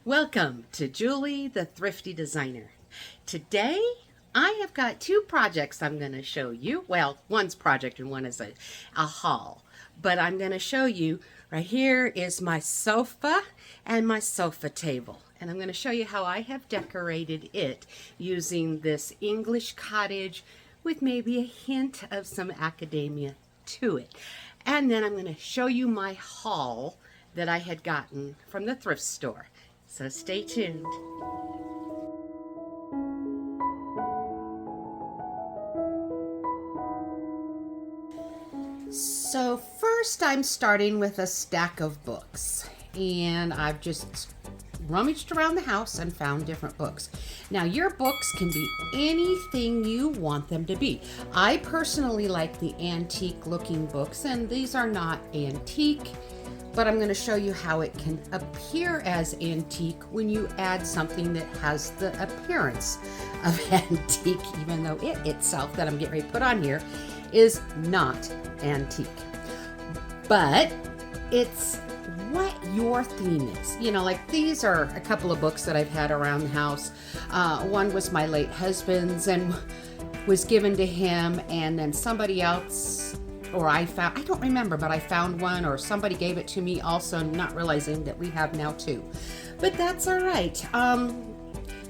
Welcome to Julie the Thrifty Designer. Today I have got two projects I'm going to show you. Well, one's project and one is a haul. But I'm going to show you right here is my sofa and my sofa table. And I'm going to show you how I have decorated it using this English cottage with maybe a hint of some academia to it. And then I'm going to show you my haul that I had gotten from the thrift store. So stay tuned. So first I'm starting with a stack of books, and I've just rummaged around the house and found different books. Now your books can be anything you want them to be. I personally like the antique looking books, and these are not antique, but I'm going to show you how it can appear as antique when you add something that has the appearance of antique, even though it itself that I'm getting ready to put on here is not antique. But it's what your theme is. You know, like these are a couple of books that I've had around the house. One was my late husband's and was given to him, and then somebody else, or I don't remember, but I found one, or somebody gave it to me also, not realizing that we have now two. But that's all right.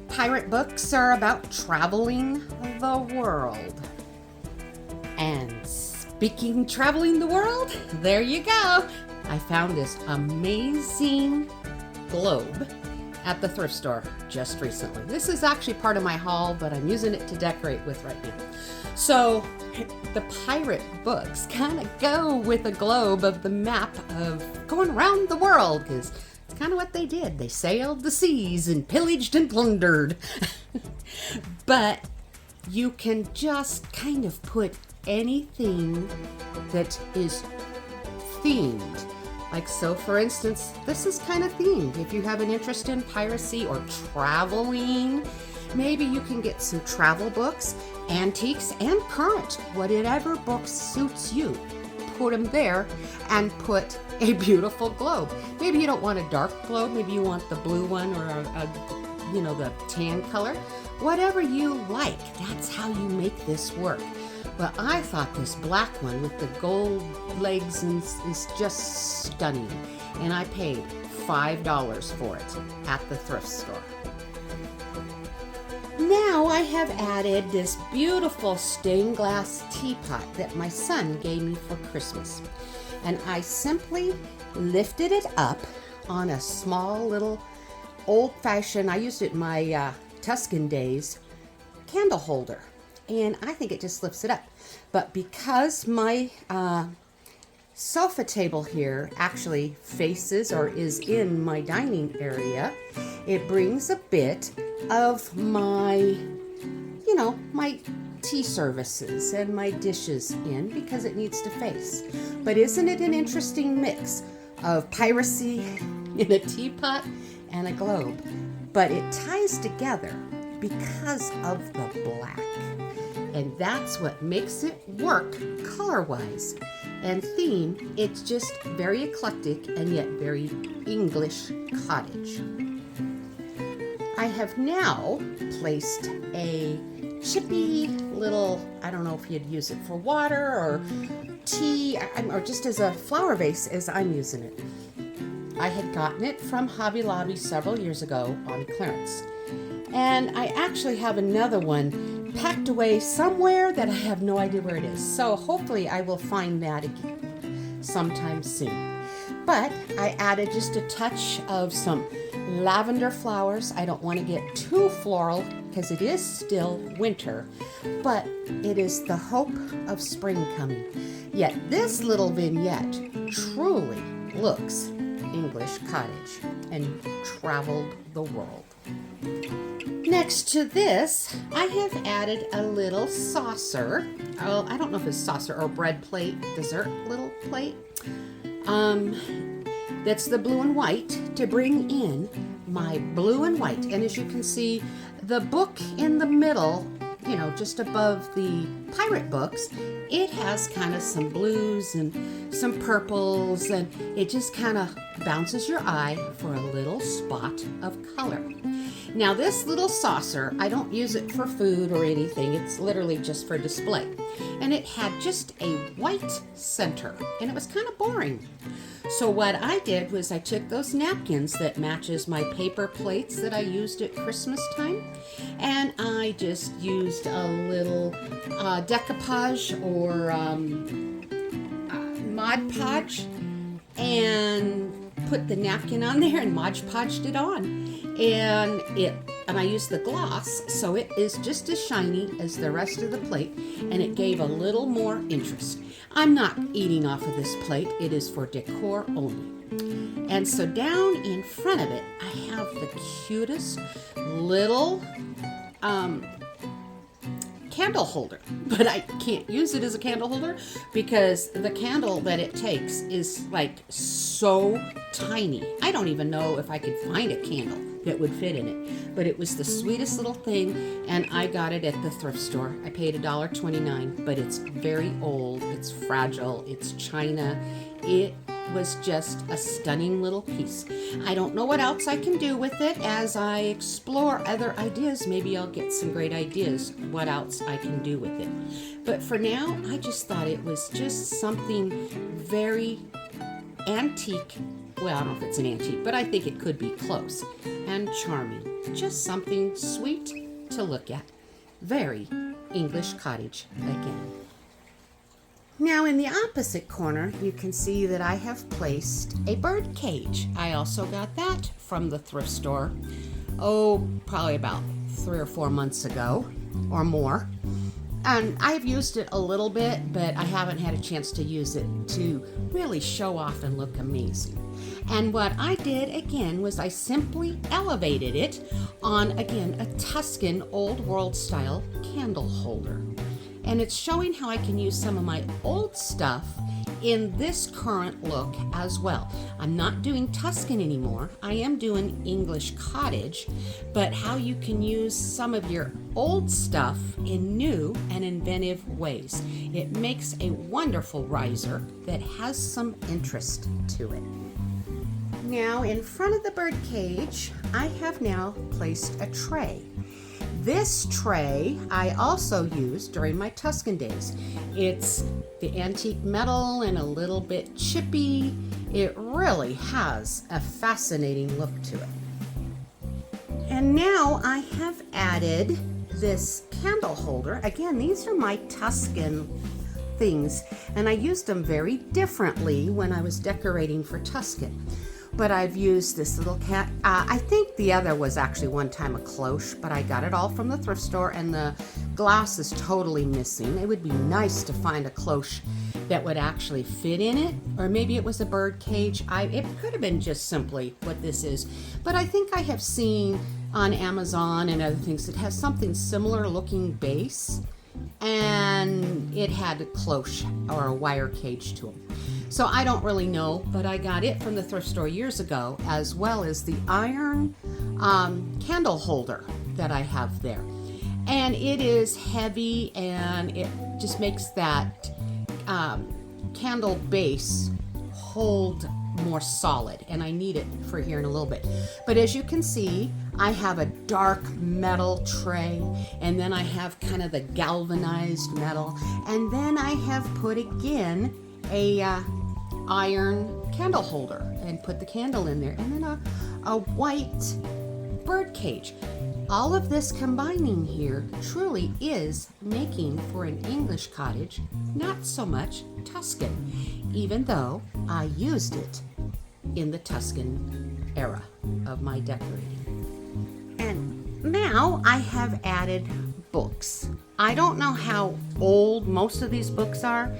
Pirate books are about traveling the world. And speaking traveling the world, there you go. I found this amazing globe at the thrift store just recently. This is actually part of my haul, but I'm using it to decorate with right now. So the pirate books kind of go with a globe of the map of going around the world, because it's kind of what they did. They sailed the seas and pillaged and plundered. But you can just kind of put anything that is themed. Like, so for instance, this is kind of themed. If you have an interest in piracy or traveling, maybe you can get some travel books, antiques, and current. Whatever book suits you, put them there and put a beautiful globe. Maybe you don't want a dark globe. Maybe you want the blue one, or the tan color. Whatever you like, that's how you make this work. But I thought this black one with the gold legs is just stunning. And I paid $5 for it at the thrift store. Now I have added this beautiful stained glass teapot that my son gave me for Christmas. And I simply lifted it up on a small little old-fashioned, I used it in my Tuscan days, candle holder. And I think it just lifts it up. But because my sofa table here actually faces or is in my dining area, it brings a bit of my tea services and my dishes in, because it needs to face. But isn't it an interesting mix of piracy in a teapot and a globe? But it ties together because of the black. And that's what makes it work color-wise. And theme, it's just very eclectic and yet very English cottage. I have now placed a chippy little, I don't know if you'd use it for water or tea, or just as a flower vase as I'm using it. I had gotten it from Hobby Lobby several years ago on clearance. And I actually have another one packed away somewhere that I have no idea where it is. So hopefully I will find that again sometime soon. But I added just a touch of some lavender flowers. I don't want to get too floral because it is still winter, but it is the hope of spring coming. Yet this little vignette truly looks English cottage and traveled the world. Next to this, I have added a little saucer. Oh, I don't know if it's saucer or bread plate, dessert little plate. That's the blue and white to bring in my blue and white. And as you can see, the book in the middle, just above the pirate books, it has kind of some blues and some purples, and it just kind of bounces your eye for a little spot of color. Now this little saucer, I don't use it for food or anything. It's literally just for display. And it had just a white center, and it was kind of boring. So what I did was I took those napkins that matches my paper plates that I used at Christmas time, and I just used a little decoupage or Mod Podge, and put the napkin on there and Mod Podged it on. And I used the gloss, so it is just as shiny as the rest of the plate, and it gave a little more interest. I'm not eating off of this plate. It is for decor only. And so down in front of it, I have the cutest little candle holder, but I can't use it as a candle holder because the candle that it takes is like so tiny. I don't even know if I could find a candle that would fit in it, but it was the sweetest little thing, and I got it at the thrift store. I paid $1.29, but it's very old, it's fragile, it's china. It was just a stunning little piece. I don't know what else I can do with it. As I explore other ideas, maybe I'll get some great ideas what else I can do with it. But for now, I just thought it was just something very antique. Well, I don't know if it's an antique, but I think it could be close and charming. Just something sweet to look at. Very English cottage again. Now in the opposite corner, you can see that I have placed a bird cage. I also got that from the thrift store, probably about 3 or 4 months ago or more. And I've used it a little bit, but I haven't had a chance to use it to really show off and look amazing. And what I did again was I simply elevated it on, again, a Tuscan old world style candle holder. And it's showing how I can use some of my old stuff in this current look as well. I'm not doing Tuscan anymore. I am doing English cottage, but how you can use some of your old stuff in new and inventive ways. It makes a wonderful riser that has some interest to it. Now in front of the bird cage, I have now placed a tray. This tray I also used during my Tuscan days. It's the antique metal and a little bit chippy. It really has a fascinating look to it. And now I have added this candle holder. Again, these are my Tuscan things, and I used them very differently when I was decorating for Tuscan. But I've used this little cat. I think the other was actually one time a cloche, but I got it all from the thrift store, and the glass is totally missing. It would be nice to find a cloche that would actually fit in it, or maybe it was a bird cage. It could have been just simply what this is, but I think I have seen on Amazon and other things that has something similar looking base, and it had a cloche or a wire cage to it. So I don't really know, but I got it from the thrift store years ago, as well as the iron candle holder that I have there. And it is heavy, and it just makes that candle base hold more solid, and I need it for here in a little bit. But as you can see, I have a dark metal tray, and then I have kind of the galvanized metal, and then I have put again a iron candle holder and put the candle in there, and then a white bird cage. All of this combining here truly is making for an English cottage, not so much Tuscan, even though I used it in the Tuscan era of my decorating. And now I have added books. I don't know how old most of these books are,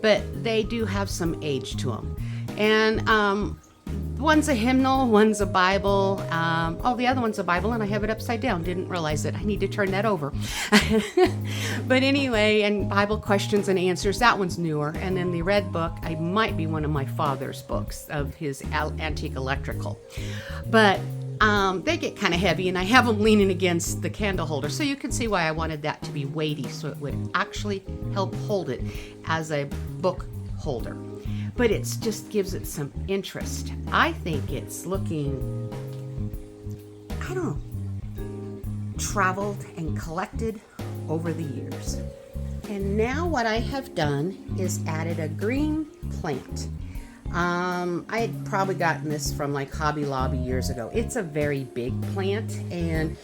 but they do have some age to them. And one's a hymnal, one's a Bible. The other one's a Bible, and I have it upside down. Didn't realize it. I need to turn that over. But anyway, and Bible questions and answers, that one's newer. And then the red book, I might be one of my father's books of his antique electrical. But They get kind of heavy, and I have them leaning against the candle holder, so you can see why I wanted that to be weighty, so it would actually help hold it as a book holder. But it just gives it some interest. I think it's looking, I don't know, traveled and collected over the years. And now what I have done is added a green plant. I had probably gotten this from like Hobby Lobby years ago. It's a very big plant, and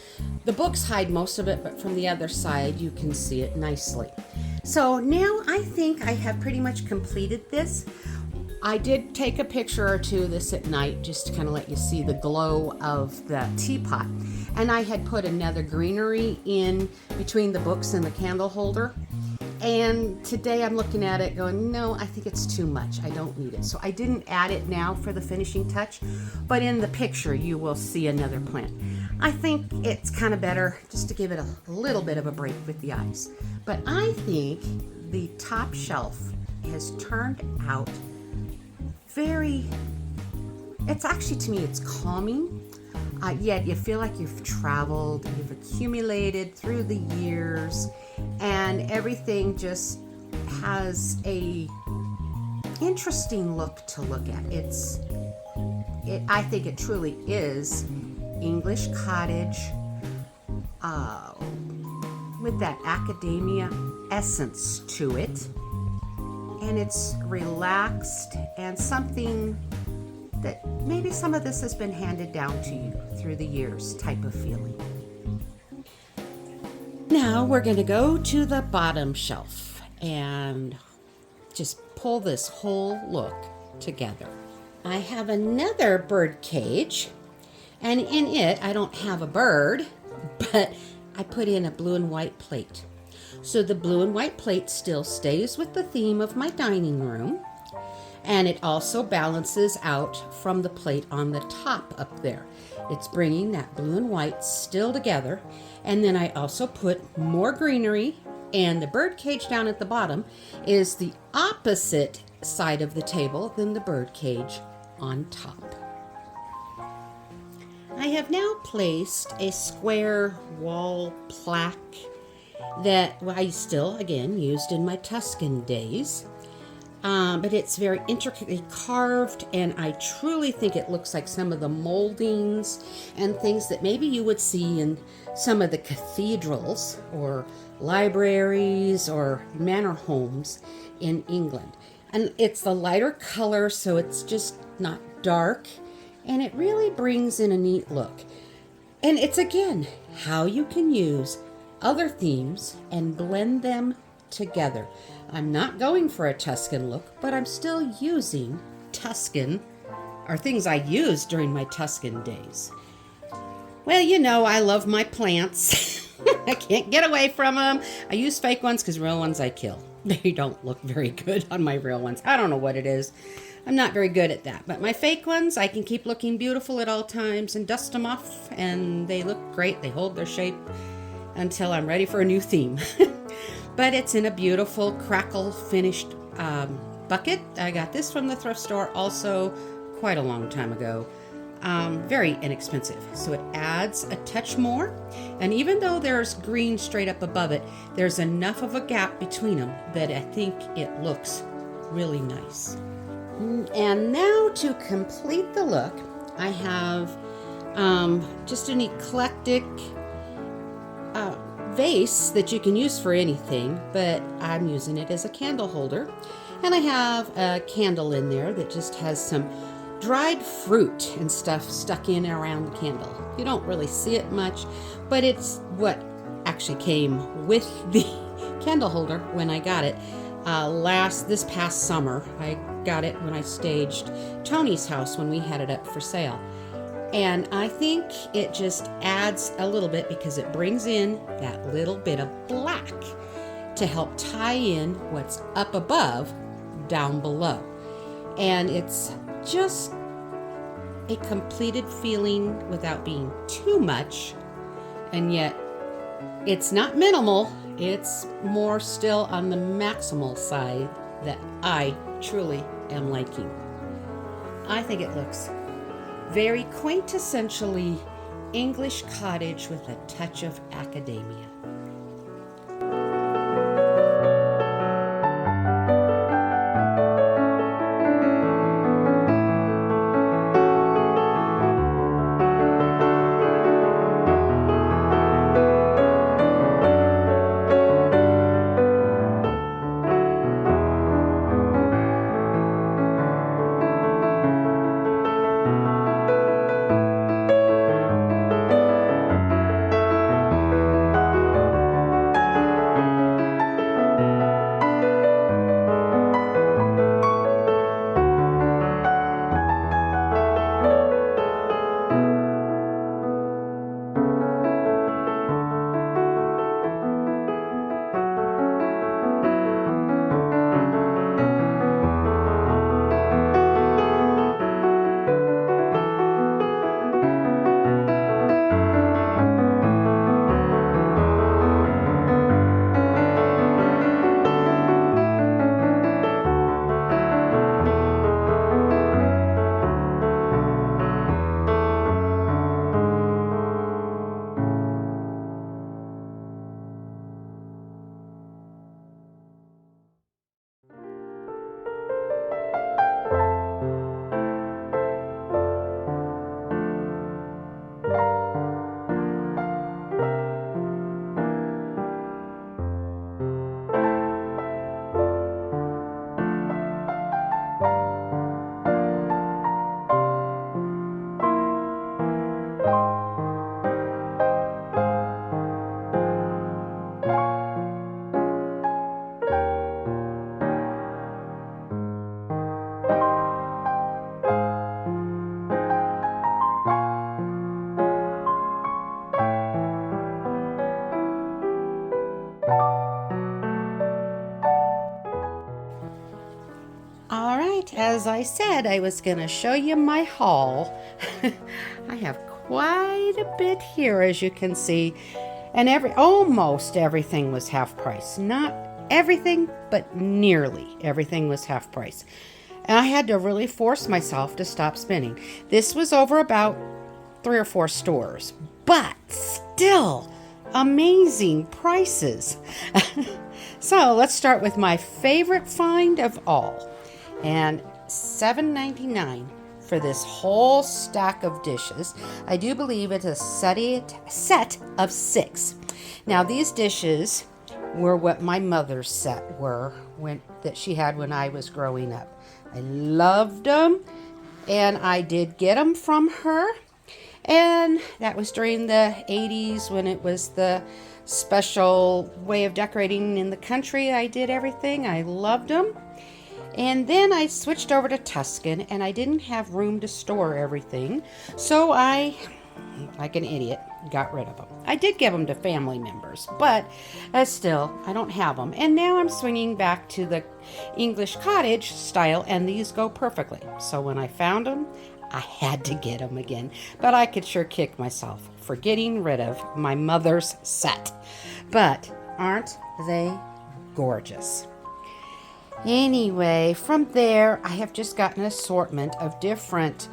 the books hide most of it, but from the other side you can see it nicely. So now I think I have pretty much completed this. I did take a picture or two of this at night just to kind of let you see the glow of the teapot. And I had put another greenery in between the books and the candle holder. And today I'm looking at it going, no, I think it's too much. I don't need it. So I didn't add it now for the finishing touch, but in the picture you will see another plant. I think it's kind of better just to give it a little bit of a break with the eyes. But I think the top shelf has turned out it's actually, to me, it's calming. Yet you feel like you've traveled, you've accumulated through the years, and everything just has a interesting look to look at. I think it truly is English cottage with that academia essence to it. And it's relaxed and something that maybe some of this has been handed down to you through the years type of feeling. Now we're going to go to the bottom shelf and just pull this whole look together. I have another bird cage, and in it I don't have a bird, but I put in a blue and white plate. So the blue and white plate still stays with the theme of my dining room, and it also balances out from the plate on the top up there. It's bringing that blue and white still together, and then I also put more greenery, and the bird cage down at the bottom is the opposite side of the table than the bird cage on top. I have now placed a square wall plaque that I still, again, used in my Tuscan days. But it's very intricately carved, and I truly think it looks like some of the moldings and things that maybe you would see in some of the cathedrals or libraries or manor homes in England. And it's the lighter color, so it's just not dark, and it really brings in a neat look. And it's, again, how you can use other themes and blend them together. I'm not going for a Tuscan look, but I'm still using Tuscan, or things I used during my Tuscan days. Well, you know, I love my plants. I can't get away from them. I use fake ones because real ones I kill. They don't look very good on my real ones. I don't know what it is. I'm not very good at that. But my fake ones, I can keep looking beautiful at all times and dust them off, and they look great. They hold their shape until I'm ready for a new theme. But it's in a beautiful crackle finished bucket. I got this from the thrift store also quite a long time ago. Very inexpensive, so it adds a touch more. And even though there's green straight up above it, there's enough of a gap between them that I think it looks really nice. And now to complete the look, I have just an eclectic vase that you can use for anything, but I'm using it as a candle holder. And I have a candle in there that just has some dried fruit and stuff stuck in around the candle. You don't really see it much, but it's what actually came with the candle holder when I got it this past summer. I got it when I staged Tony's house when we had it up for sale. And I think it just adds a little bit because it brings in that little bit of black to help tie in what's up above down below. And it's just a completed feeling without being too much, and yet it's not minimal. It's more still on the maximal side that I truly am liking. I think it looks very quintessentially English cottage with a touch of academia. All right, as I said, I was going to show you my haul. I have quite a bit here, as you can see, and almost everything was half price. Not everything, but nearly everything was half price. And I had to really force myself to stop spending. This was over about 3 or 4 stores, but still amazing prices. So let's start with my favorite find of all. And $7.99 for this whole stack of dishes. I do believe it's a set of 6. Now these dishes were what my mother's set were that she had when I was growing up. I loved them, and I did get them from her. And that was during the 80s when it was the special way of decorating in the country. I did everything. I loved them. And then I switched over to Tuscan, and I didn't have room to store everything. So I, like an idiot, got rid of them. I did give them to family members, but still, I don't have them. And now I'm swinging back to the English cottage style, and these go perfectly. So when I found them, I had to get them again. But I could sure kick myself for getting rid of my mother's set. But aren't they gorgeous? Anyway, from there, I have just gotten an assortment of different,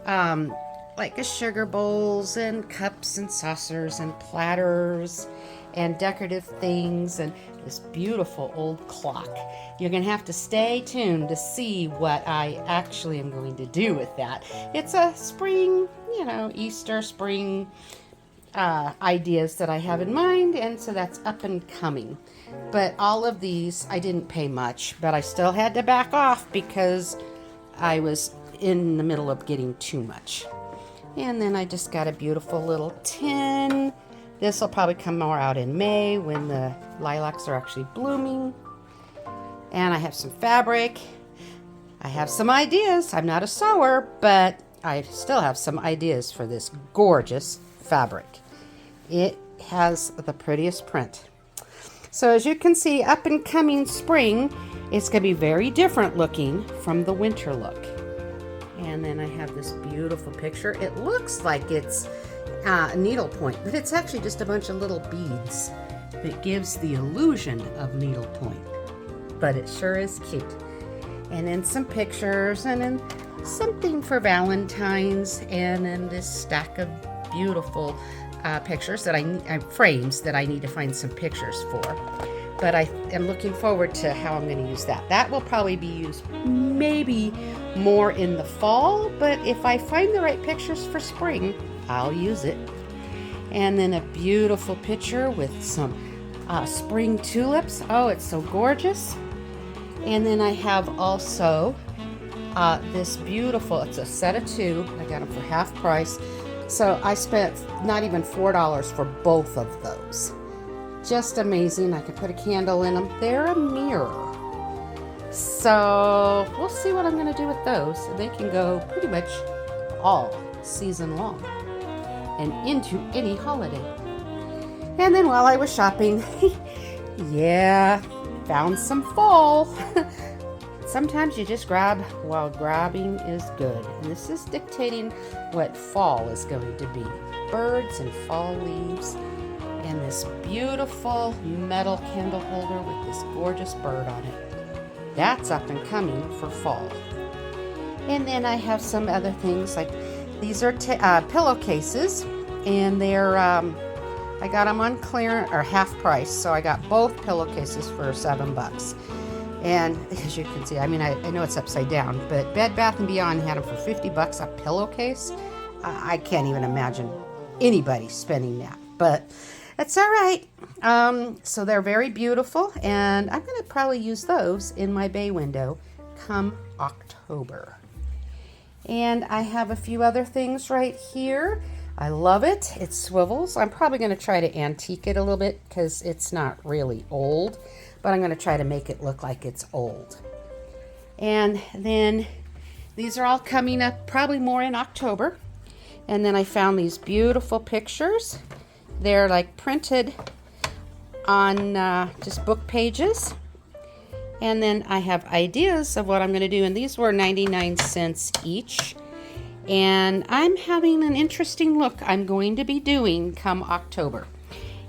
like sugar bowls and cups and saucers and platters and decorative things and this beautiful old clock. You're going to have to stay tuned to see what I actually am going to do with that. It's a spring, Easter, spring ideas that I have in mind, and so that's up and coming. But all of these, I didn't pay much, but I still had to back off because I was in the middle of getting too much. And then I just got a beautiful little tin. This will probably come more out in May when the lilacs are actually blooming. And I have some fabric. I have some ideas. I'm not a sewer, but I still have some ideas for this gorgeous fabric. It has the prettiest print. So as you can see, up and coming spring, it's going to be very different looking from the winter look. And then I have this beautiful picture. It looks like it's a needlepoint, but it's actually just a bunch of little beads that gives the illusion of needlepoint. But it sure is cute. And then some pictures, and then something for Valentine's, and then this stack of beautiful pictures that frames that I need to find some pictures for. But I am looking forward to how I'm going to use that. That will probably be used maybe more in the fall, but if I find the right pictures for spring, I'll use it. And then a beautiful picture with some spring tulips. Oh, it's so gorgeous. And then I have also this beautiful, it's a set of 2. I got them for half price. So I spent not even $4 for both of those. Just amazing. I could put a candle in them. They're a mirror. So we'll see what I'm going to do with those. They can go pretty much all season long and into any holiday. And then while I was shopping, yeah, found some fall. Sometimes you just grab while grabbing is good. And this is dictating what fall is going to be. Birds and fall leaves. And this beautiful metal candle holder with this gorgeous bird on it. That's up and coming for fall. And then I have some other things like these are pillowcases, and they're I got them on clearance or half price, so I got both pillowcases for $7. And as you can see, I mean, I know it's upside down, but Bed Bath & Beyond had them for $50 a pillowcase. I can't even imagine anybody spending that, but that's all right. So they're very beautiful, and I'm going to probably use those in my bay window come October. And I have a few other things right here. I love it. It swivels. I'm probably going to try to antique it a little bit because it's not really old, but I'm going to try to make it look like it's old. And then these are all coming up probably more in October. And then I found these beautiful pictures. They're like printed on just book pages. And then I have ideas of what I'm going to do. And these were 99 cents each. And I'm having an interesting look I'm going to be doing come October.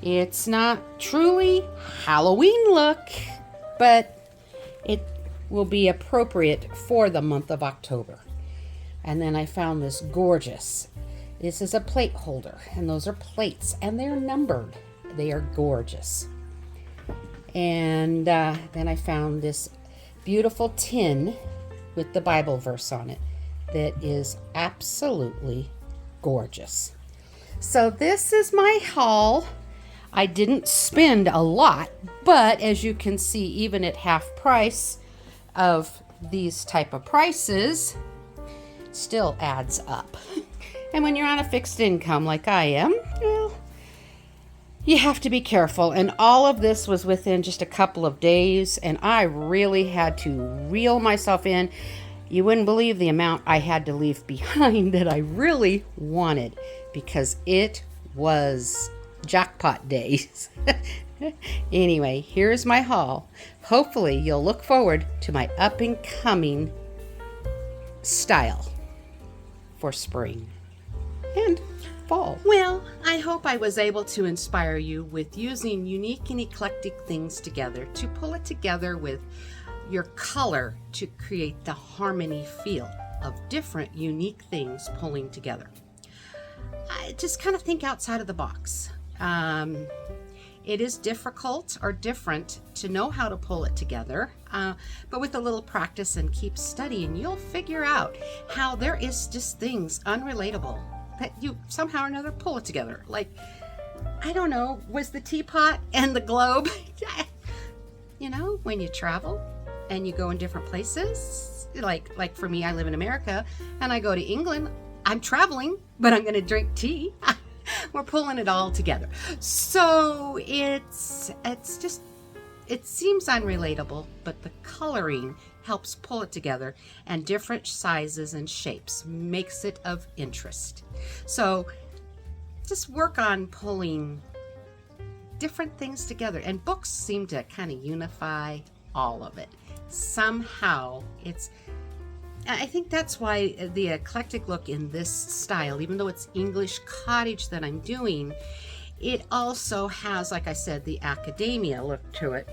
It's not truly Halloween look, but it will be appropriate for the month of October. And then I found this gorgeous. This is a plate holder, and those are plates, and they're numbered. They are gorgeous. And then I found this beautiful tin with the Bible verse on it that is absolutely gorgeous. So this is my haul. I didn't spend a lot, but as you can see, even at half price of these type of prices, still adds up. And when you're on a fixed income like I am, well, you have to be careful. And all of this was within just a couple of days, and I really had to reel myself in. You wouldn't believe the amount I had to leave behind that I really wanted, because it was jackpot days. Anyway, here's my haul. Hopefully you'll look forward to my up and coming style for spring and fall. Well, I hope I was able to inspire you with using unique and eclectic things together to pull it together with your color to create the harmony feel of different unique things pulling together. Just kind of think outside of the box. It is difficult or different to know how to pull it together, but with a little practice and keep studying, you'll figure out how there is just things unrelatable that you somehow or another pull it together. Like, I don't know, was the teapot and the globe? You know, when you travel and you go in different places, like for me, I live in America and I go to England, I'm traveling, but I'm going to drink tea. We're pulling it all together. So it's just, it seems unrelatable, but the coloring helps pull it together, and different sizes and shapes makes it of interest. So just work on pulling different things together, and books seem to kind of unify all of it. Somehow I think that's why the eclectic look in this style, even though it's English cottage that I'm doing, it also has, like I said, the academia look to it.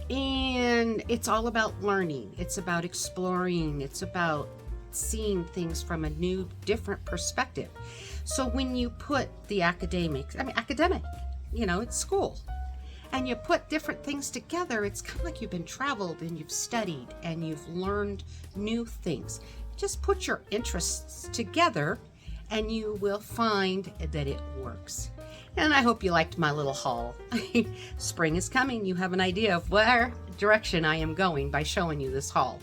And it's all about learning. It's about exploring. It's about seeing things from a new, different perspective. So when you put the academic, it's school, and you put different things together, it's kind of like you've been traveled and you've studied and you've learned new things. Just put your interests together and you will find that it works. And I hope you liked my little haul. Spring is coming. You have an idea of where direction I am going by showing you this haul.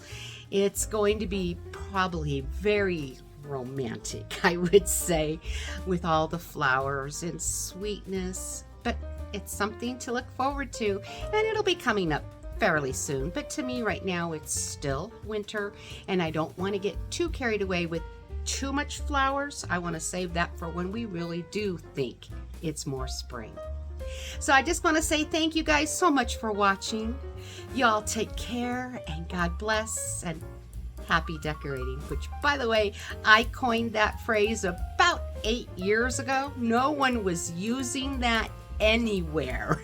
It's going to be probably very romantic, I would say, with all the flowers and sweetness, but it's something to look forward to, and it'll be coming up fairly soon. But to me right now, it's still winter, and I don't want to get too carried away with too much flowers. I want to save that for when we really do think it's more spring. So I just want to say thank you guys so much for watching. Y'all take care, and God bless, and happy decorating, which, by the way, I coined that phrase about 8 years ago. No one was using that anywhere.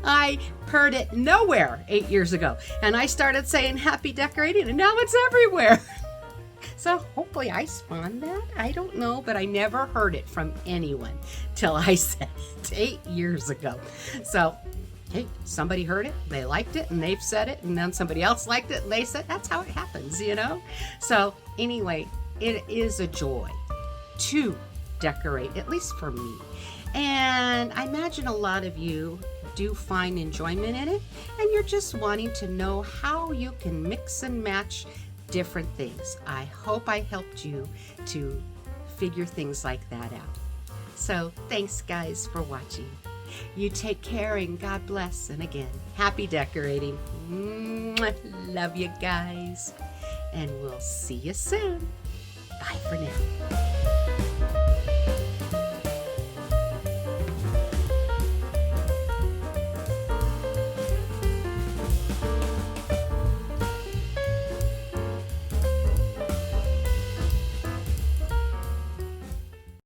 I heard it nowhere 8 years ago, and I started saying happy decorating, and now it's everywhere. So hopefully I spawned that. I don't know, but I never heard it from anyone till I said it 8 years ago. So hey, somebody heard it, they liked it, and they've said it, and then somebody else liked it, and they said, that's how it happens, So anyway, it is a joy to decorate, at least for me. And I imagine a lot of you do find enjoyment in it, and you're just wanting to know how you can mix and match different things. I hope I helped you to figure things like that out. So thanks guys for watching. You take care, and God bless, and again, happy decorating. Love you guys, and we'll see you soon. Bye for now.